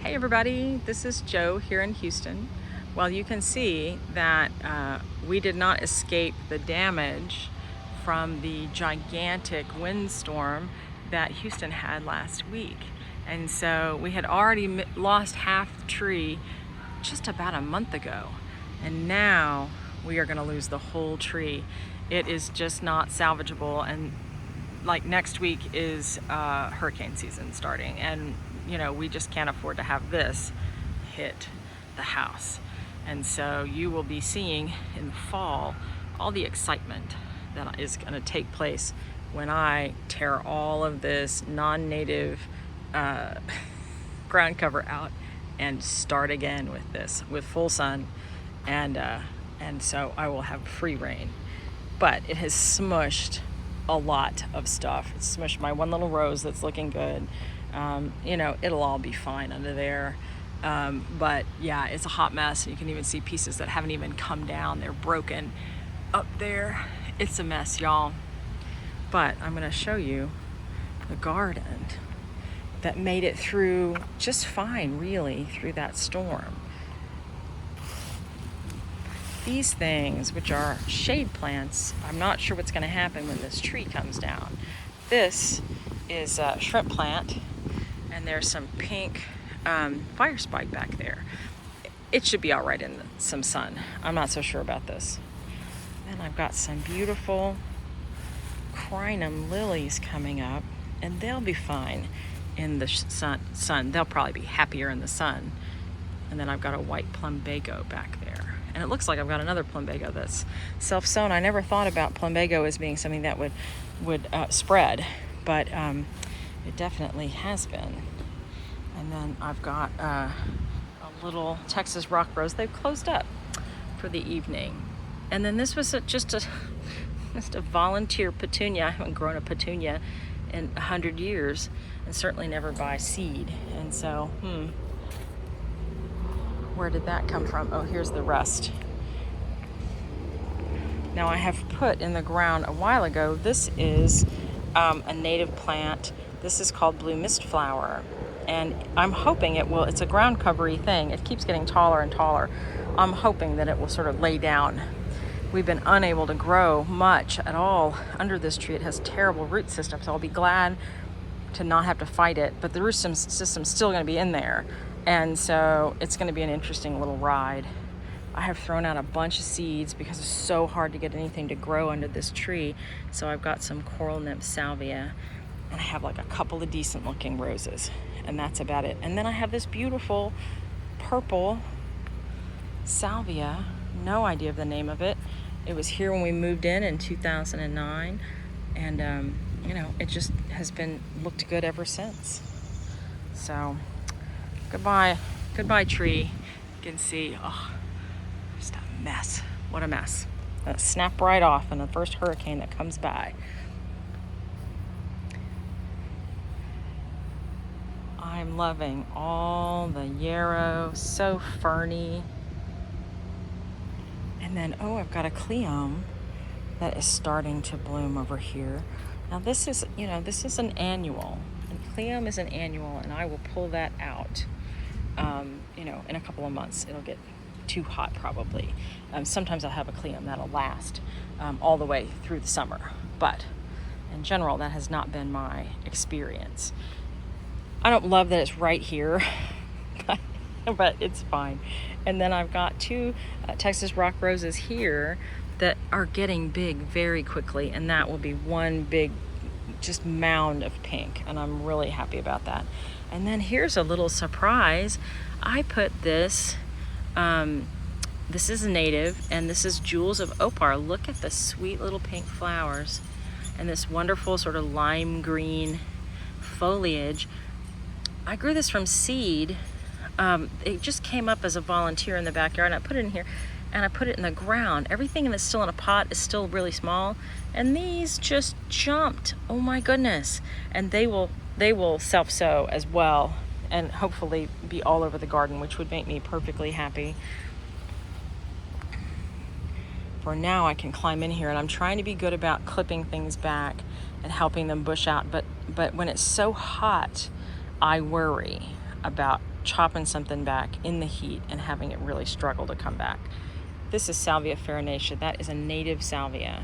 Hey everybody, this is Joe here in Houston. Well, you can see that we did not escape the damage from the gigantic windstorm that Houston had last week. And so we had already lost half the tree just about a month ago. And now we are gonna lose the whole tree. It is just not salvageable, and like next week is hurricane season starting, and you know, we just can't afford to have this hit the house. And so you will be seeing in the fall all the excitement that is going to take place when I tear all of this non-native ground cover out and start again with this, with full sun, and so I will have free reign. But it has smushed a lot of stuff. It's smushed my one little rose that's looking good. You know, it'll all be fine under there. But yeah, it's a hot mess. You can even see pieces that haven't even come down. They're broken up there. It's a mess, y'all. But I'm gonna show you the garden that made it through just fine, really, through that storm. These things, which are shade plants, I'm not sure what's gonna happen when this tree comes down. This is a shrimp plant, and there's some pink fire spike back there. It should be all right in some sun. I'm not so sure about this. Then I've got some beautiful crinum lilies coming up, and they'll be fine in the sun. They'll probably be happier in the sun. And then I've got a white plumbago back there. And it looks like I've got another plumbago that's self-sown. I never thought about plumbago as being something that would spread, but it definitely has been. And then I've got a little Texas rock rose. They've closed up for the evening. And then this was just a volunteer petunia. I haven't grown a petunia in 100 years, and certainly never by seed. And so, where did that come from? Oh, here's the rest. Now I have put in the ground a while ago, this is a native plant. This is called blue mist flower, and I'm hoping it's a ground covery thing. It keeps getting taller and taller. I'm hoping that it will sort of lay down. We've been unable to grow much at all under this tree. It has terrible root system, so I'll be glad to not have to fight it, but the root system's still gonna be in there. And so it's gonna be an interesting little ride. I have thrown out a bunch of seeds because it's so hard to get anything to grow under this tree. So I've got some coral nymph salvia, and I have like a couple of decent looking roses, and that's about it. And then I have this beautiful purple salvia, no idea of the name of it. It was here when we moved in 2009, and you know, it just has looked good ever since. So goodbye tree. You can see, oh, just a mess. What a mess. That'll snap right off in the first hurricane that comes by. I'm loving all the yarrow, so ferny. And then, oh, I've got a cleome that is starting to bloom over here. Now this is an annual, and cleome is an annual, and I will pull that out, you know, in a couple of months. It'll get too hot probably. Sometimes I'll have a cleome that'll last all the way through the summer, but in general, that has not been my experience. I don't love that it's right here, but it's fine. And then I've got two Texas rock roses here that are getting big very quickly, and that will be one big just mound of pink, and I'm really happy about that. And then here's a little surprise. I put this, this is native, and this is Jewels of Opar. Look at the sweet little pink flowers and this wonderful sort of lime green foliage. I grew this from seed. It just came up as a volunteer in the backyard, and I put it in here, and I put it in the ground. Everything that's still in a pot is still really small, and these just jumped. Oh my goodness. And they will self-sow as well, and hopefully be all over the garden, which would make me perfectly happy. For now, I can climb in here, and I'm trying to be good about clipping things back and helping them bush out, but when it's so hot, I worry about chopping something back in the heat and having it really struggle to come back. This is Salvia farinacea. That is a native salvia,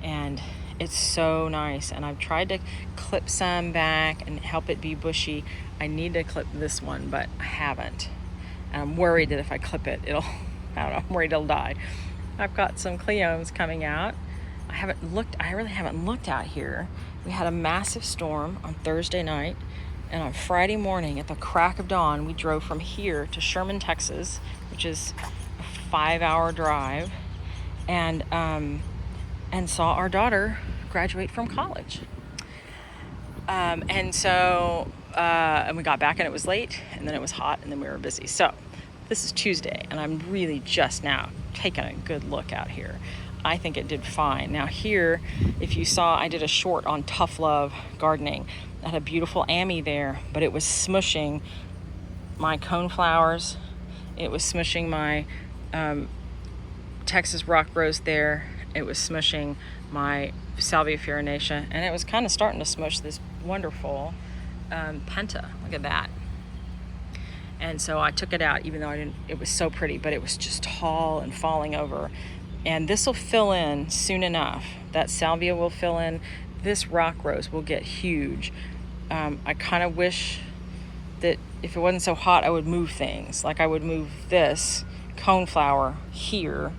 and it's so nice. And I've tried to clip some back and help it be bushy. I need to clip this one, but I haven't. And I'm worried that if I clip it, it'll, I don't know, I'm worried it'll die. I've got some cleomes coming out. I really haven't looked out here. We had a massive storm on Thursday night, and on Friday morning at the crack of dawn, we drove from here to Sherman, Texas, which is a 5-hour drive, and saw our daughter graduate from college. And we got back and it was late, and then it was hot, and then we were busy. So this is Tuesday, and I'm really just now taking a good look out here. I think it did fine. Now here, if you saw, I did a short on tough love gardening. I had a beautiful Amy there, but it was smushing my coneflowers. It was smushing my Texas rock rose there. It was smushing my Salvia farinacea, and it was kind of starting to smush this wonderful penta. Look at that. And so I took it out, even though it was so pretty, but it was just tall and falling over. And this will fill in soon enough. That salvia will fill in. This rock rose will get huge. I kind of wish that if it wasn't so hot, I would move things. Like I would move this coneflower here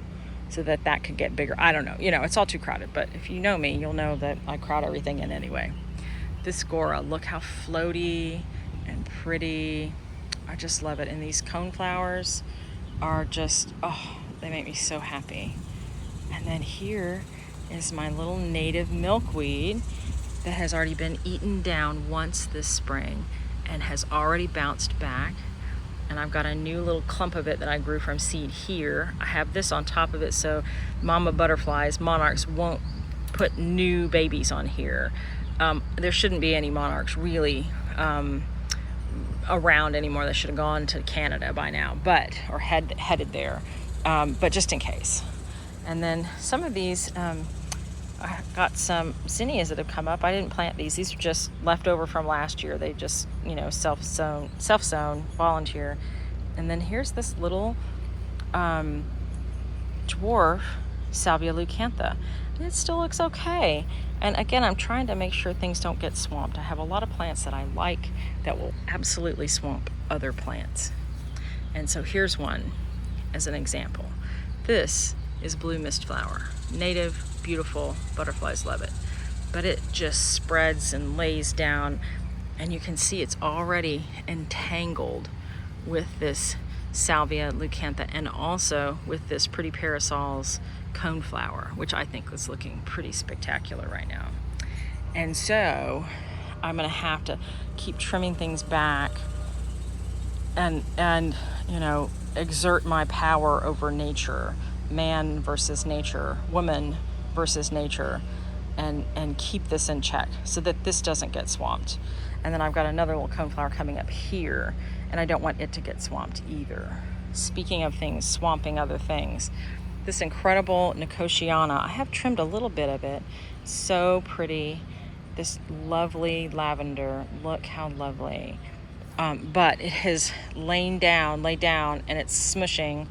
so that could get bigger. I don't know. It's all too crowded. But if you know me, you'll know that I crowd everything in anyway. This Gora, look how floaty and pretty. I just love it. And these coneflowers are just, they make me so happy. And then here is my little native milkweed that has already been eaten down once this spring and has already bounced back. And I've got a new little clump of it that I grew from seed here. I have this on top of it so mama butterflies, monarchs, won't put new babies on here. There shouldn't be any monarchs really around anymore. They should have gone to Canada by now, or headed there, but just in case. And then some of these, I got some zinnias that have come up. I didn't plant these. These are just left over from last year. They just, self-sown, volunteer. And then here's this little dwarf Salvia leucantha. And it still looks okay. And again, I'm trying to make sure things don't get swamped. I have a lot of plants that I like that will absolutely swamp other plants. And so here's one as an example. This is blue mist flower. Native, beautiful, butterflies love it. But it just spreads and lays down, and you can see it's already entangled with this Salvia leucantha and also with this pretty parasol's coneflower, which I think is looking pretty spectacular right now. And so I'm gonna have to keep trimming things back and exert my power over nature, man versus nature, woman versus nature, and keep this in check so that this doesn't get swamped. And then I've got another little coneflower coming up here, and I don't want it to get swamped either. Speaking of things swamping other things, this incredible Nicotiana, I have trimmed a little bit of it. So pretty. This lovely lavender, look how lovely. But it has laid down, and it's smushing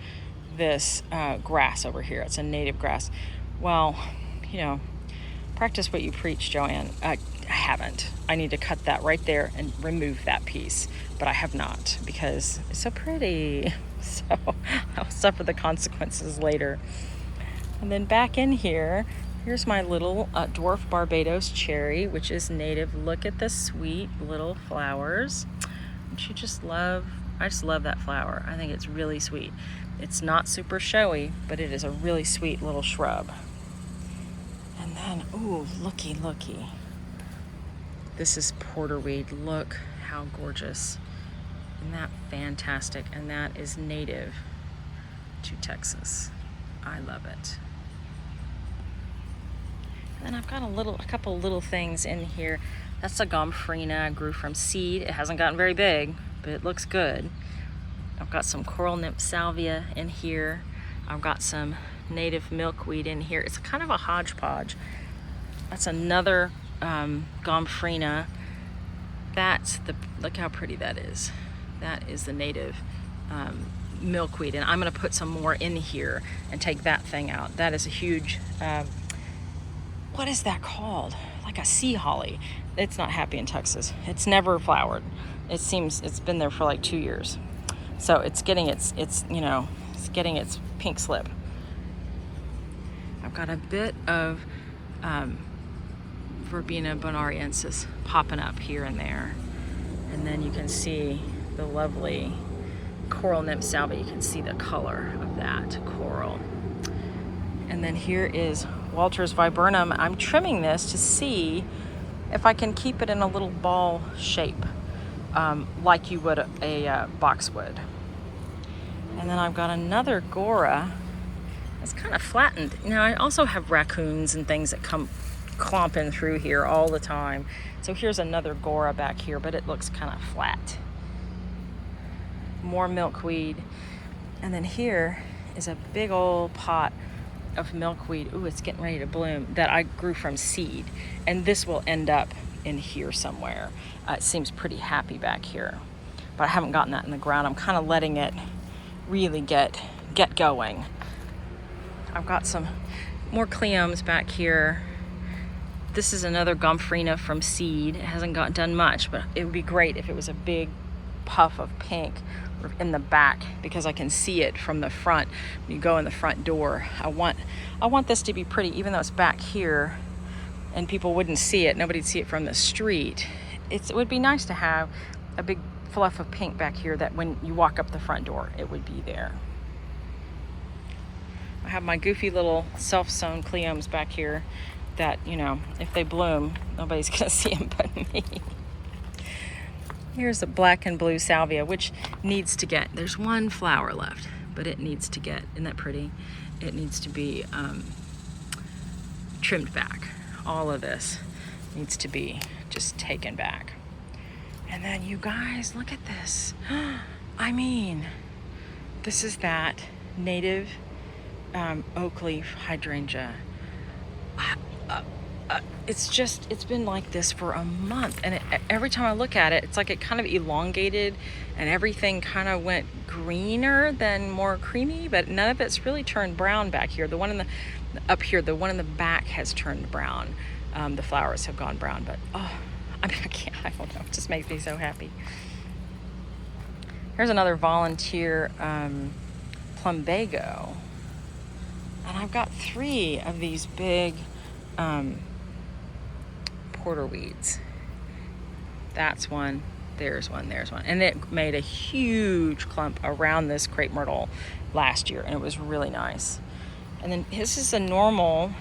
this grass over here. It's a native grass. Well, practice what you preach, Joanne. I haven't. I need to cut that right there and remove that piece, but I have not because it's so pretty. So I'll suffer the consequences later. And then back in here, here's my little dwarf Barbados cherry, which is native. Look at the sweet little flowers. Don't you just love? I just love that flower. I think it's really sweet. It's not super showy, but it is a really sweet little shrub. And then, ooh, looky. This is porterweed. Look how gorgeous. Isn't that fantastic? And that is native to Texas. I love it. And then I've got a couple little things in here. That's a gomphrena I grew from seed. It hasn't gotten very big, but it looks good. I've got some coral nymph salvia in here. I've got some native milkweed in here. It's kind of a hodgepodge. That's another gomphrena. Look how pretty that is. That is the native milkweed, and I'm going to put some more in here and take that thing out. That is a huge, what is that called? Like a sea holly. It's not happy in Texas. It's never flowered. It seems it's been there for like 2 years. So it's getting its getting its pink slip. I've got a bit of Verbena bonariensis popping up here and there. And then you can see the lovely coral nymph salvia. You can see the color of that coral. And then here is Walter's viburnum. I'm trimming this to see if I can keep it in a little ball shape, like you would a boxwood. And then I've got another Gora. It's kind of flattened. Now I also have raccoons and things that come clomping through here all the time. So here's another Gora back here, but it looks kind of flat. More milkweed. And then here is a big old pot of milkweed. Ooh, it's getting ready to bloom, that I grew from seed. And this will end up in here somewhere. It seems pretty happy back here, but I haven't gotten that in the ground. I'm kind of letting it really get going. I've got some more cleums back here. This is another gomphrena from seed. It hasn't done much, but it would be great if it was a big puff of pink in the back, because I can see it from the front. When you go in the front door, I want this to be pretty, even though it's back here and people wouldn't see it. Nobody'd see it from the street. It would be nice to have a big fluff of pink back here that when you walk up the front door, it would be there. I have my goofy little self-sown cleums back here that, if they bloom, nobody's gonna see them but me. Here's a black and blue salvia, which needs to get, there's one flower left, but it needs to get, isn't that pretty? It needs to be trimmed back. All of this needs to be just taken back. And then you guys, look at this. I mean, this is that native oak leaf hydrangea. It's been like this for a month, and every time I look at it, it's like it kind of elongated and everything kind of went greener than more creamy, but none of it's really turned brown back here. The one up here, the one in the back has turned brown. The flowers have gone brown, but I don't know, it just makes me so happy. Here's another volunteer plumbago, and I've got 3 of these big porter weeds. That's one, there's one, and it made a huge clump around this crepe myrtle last year, and it was really nice. And then this is a normal,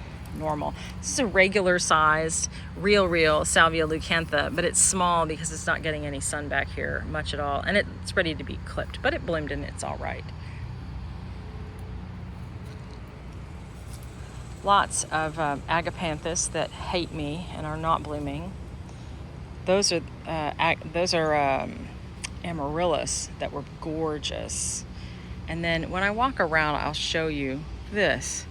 this is a regular sized real salvia leucantha, but it's small because it's not getting any sun back here much at all, and it's ready to be clipped, but it bloomed and it's all right. Lots of agapanthus that hate me and are not blooming. Those are amaryllis that were gorgeous. And then when I walk around, I'll show you. This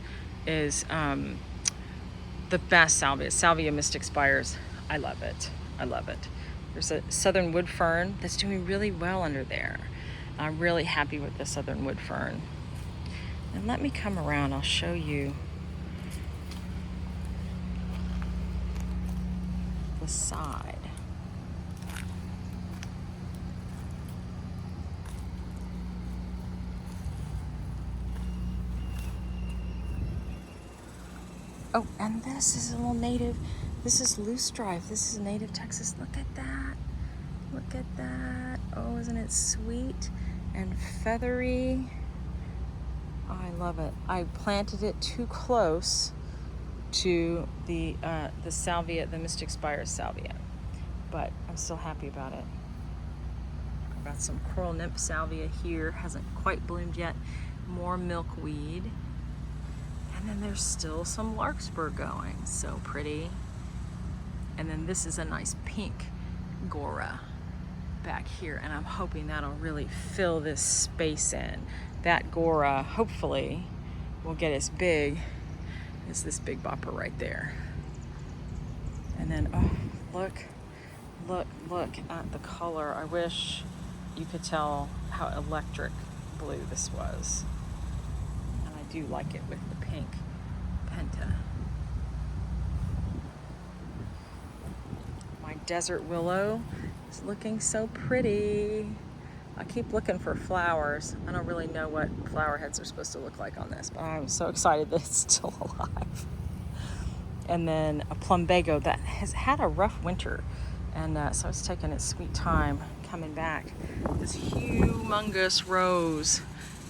is the best salvia, Salvia mystic spires. I love it. There's a southern wood fern that's doing really well under there. I'm really happy with the southern wood fern. And let me come around, I'll show you the side. Oh, and this is a little native. This is loosestrife. This is native Texas. Look at that. Oh, isn't it sweet and feathery? Oh, I love it. I planted it too close to the salvia, the mystic spires salvia, but I'm still happy about it. I've got some coral nymph salvia here, hasn't quite bloomed yet. More milkweed, and then there's still some larkspur going, so pretty. And then this is a nice pink Gora back here, and I'm hoping that'll really fill this space in. That Gora hopefully will get as big as this big bopper right there. And then, oh, look at the color. I wish you could tell how electric blue this was. And I do like it with the pink penta. My desert willow is looking so pretty. I keep looking for flowers. I don't really know what flower heads are supposed to look like on this, but I'm so excited that it's still alive. And then a plumbago that has had a rough winter, and so it's taking its sweet time coming back. This humongous rose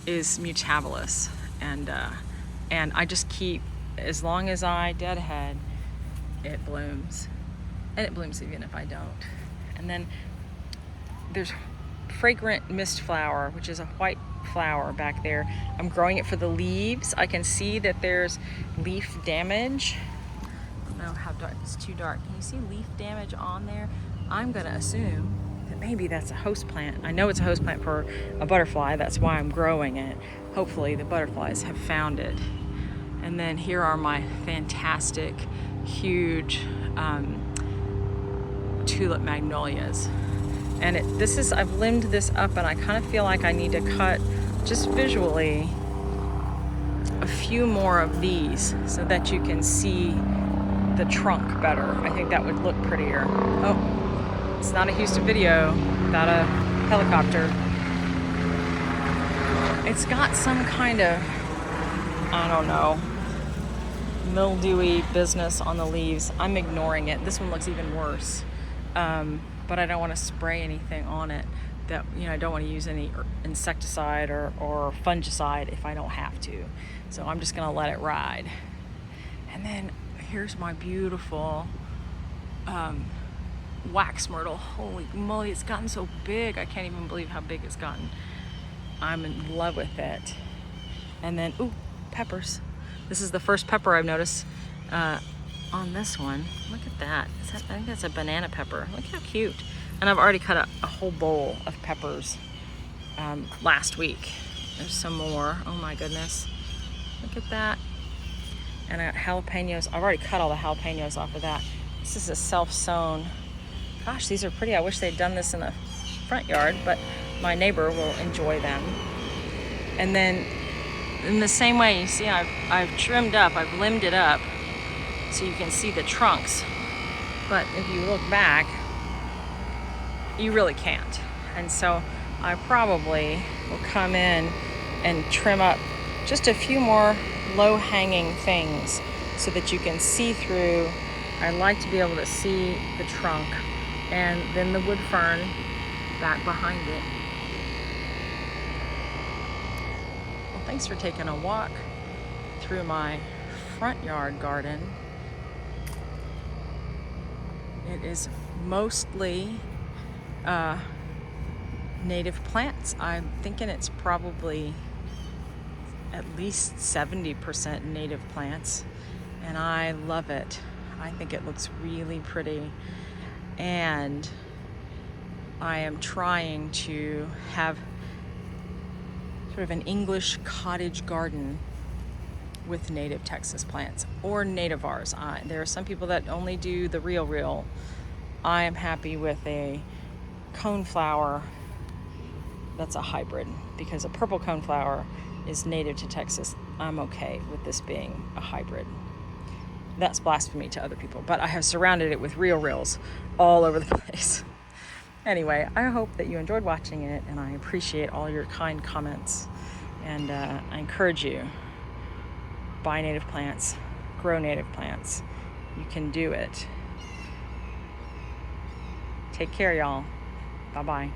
is mutabilis, and I just keep, as long as I deadhead, it blooms, and it blooms even if I don't. And then there's fragrant mist flower, which is a white flower back there. I'm growing it for the leaves. I can see that there's leaf damage. I don't know how dark, it's too dark. Can you see leaf damage on there? I'm gonna assume that maybe that's a host plant. I know it's a host plant for a butterfly, that's why I'm growing it. Hopefully the butterflies have found it. And then here are my fantastic, huge tulip magnolias. And I've limbed this up, and I kind of feel like I need to cut, just visually, a few more of these so that you can see the trunk better. I think that would look prettier. Oh, it's not a Houston video without a helicopter. It's got some kind of, I don't know, mildewy business on the leaves. I'm ignoring it. This one looks even worse. But I don't want to spray anything on it. That, I don't want to use any insecticide or fungicide if I don't have to. So I'm just going to let it ride. And then here's my beautiful wax myrtle. Holy moly, it's gotten so big. I can't even believe how big it's gotten. I'm in love with it. And then, ooh, peppers. This is the first pepper I've noticed on this one. Look at that. I think that's a banana pepper. Look how cute. And I've already cut a whole bowl of peppers last week. There's some more. Oh my goodness. Look at that. And I got jalapenos. I've already cut all the jalapenos off of that. This is a self-sown. Gosh, these are pretty. I wish they'd done this in the front yard, but my neighbor will enjoy them. And then in the same way, you see, I've trimmed up, I've limbed it up so you can see the trunks. But if you look back, you really can't. And so I probably will come in and trim up just a few more low-hanging things so that you can see through. I like to be able to see the trunk and then the wood fern back behind it. Well, thanks for taking a walk through my front yard garden. It is mostly native plants. I'm thinking it's probably at least 70% native plants, and I love it. I think it looks really pretty, and I am trying to have sort of an English cottage garden with native Texas plants or nativars. There are some people that only do the real. I am happy with a coneflower that's a hybrid, because a purple coneflower is native to Texas. I'm okay with this being a hybrid. That's blasphemy to other people, but I have surrounded it with reals all over the place. Anyway, I hope that you enjoyed watching it, and I appreciate all your kind comments. And I encourage you, buy native plants, grow native plants. You can do it. Take care, y'all. Bye-bye.